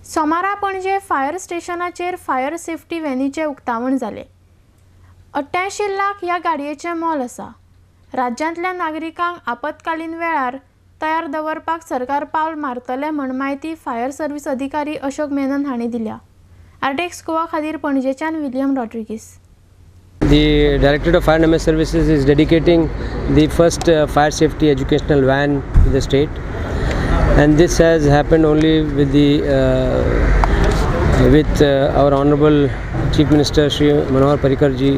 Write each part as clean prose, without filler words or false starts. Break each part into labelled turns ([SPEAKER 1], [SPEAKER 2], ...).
[SPEAKER 1] सोमारा पणजे फायर स्टेशनाचेर fire safety व्हॅनीचे उक्तावण जाले। 88 लाख ह्या गाडयेचें मोल आसा। राज्यांतल्या नागरिकांक आपतकालीन वेळार तयार दवरपाक सरकार पावल मारतले म्हण माहिती फायर सर्व्हिस अधिकारी अशोक मेनन हांणी दिल्या। आरटीएक्स गोवा खातीर पणजेच्यान William Rodrigues.
[SPEAKER 2] The Directorate of Fire and MS Services is dedicating the first fire safety educational van to the state, and this has happened only with our Honorable Chief Minister Shri Manohar Parrikar ji,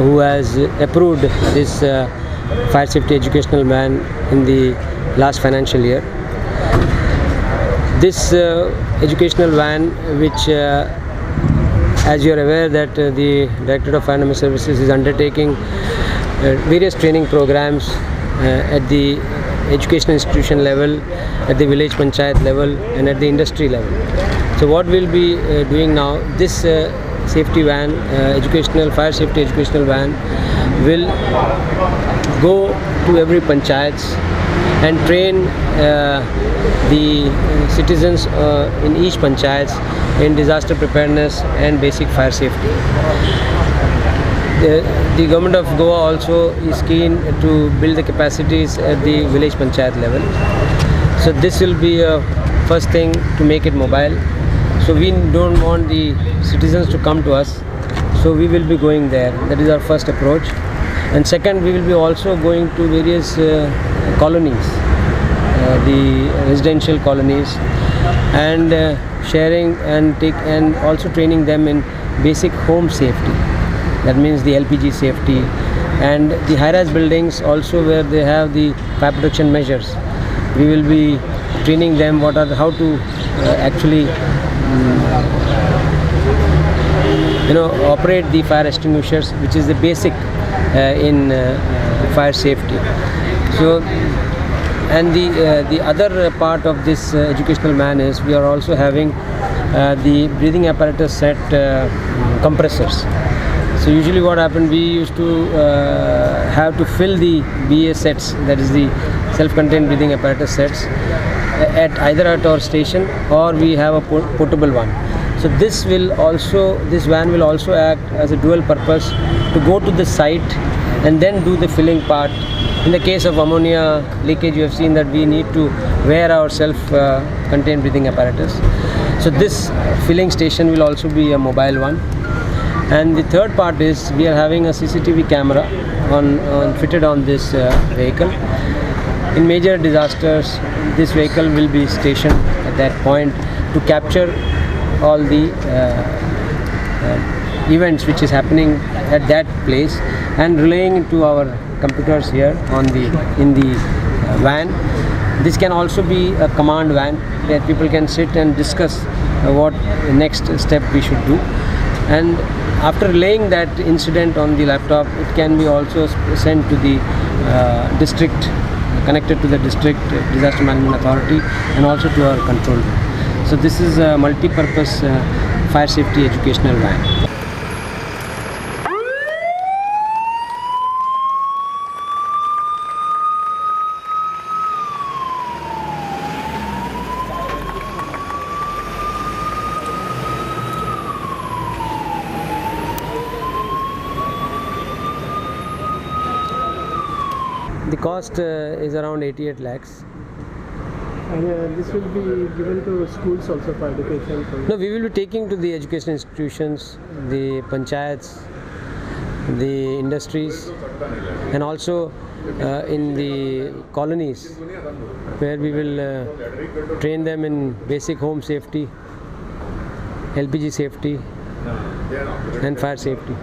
[SPEAKER 2] who has approved this fire safety educational van in the last financial year. This educational van, which as you are aware that the Directorate of Fire and MS Services is undertaking various training programs at the educational institution level, at the village panchayat level and at the industry level. So what we'll be doing now, this safety van, fire safety educational van will go to every panchayats and train the citizens in each panchayats in disaster preparedness and basic fire safety. The government of Goa also is keen to build the capacities at the village panchayat level. So this will be a first thing to make it mobile. So we don't want the citizens to come to us. So we will be going there. That is our first approach. And second, we will be also going to various colonies, the residential colonies, and sharing and also training them in basic home safety. That means the LPG safety and the high-rise buildings also, where they have the fire protection measures. We will be training them how to actually operate the fire extinguishers, which is the basic in fire safety. So, and the other part of this educational van is we are also having the breathing apparatus set compressors. So usually what happened, we used to have to fill the BA sets, that is the self-contained breathing apparatus sets, at either at our station or we have a portable one. So this van will also act as a dual purpose to go to the site and then do the filling part. In the case of ammonia leakage, you have seen that we need to wear our self-contained breathing apparatus. So this filling station will also be a mobile one. And the third part is we are having a CCTV camera fitted on this vehicle. In major disasters, this vehicle will be stationed at that point to capture all the events which is happening at that place and relaying into our computers here in the van. This can also be a command van that people can sit and discuss what next step we should do. And after relaying that incident on the laptop, it can be also sent to the district, connected to the district disaster management authority and also to our control room. So this is a multi-purpose fire safety educational van. The cost is around 88 lakhs.
[SPEAKER 3] And this will be given to schools also for education?
[SPEAKER 2] No, we will be taking to the education institutions, the panchayats, the industries, and also in the colonies, where we will train them in basic home safety, LPG safety and fire safety.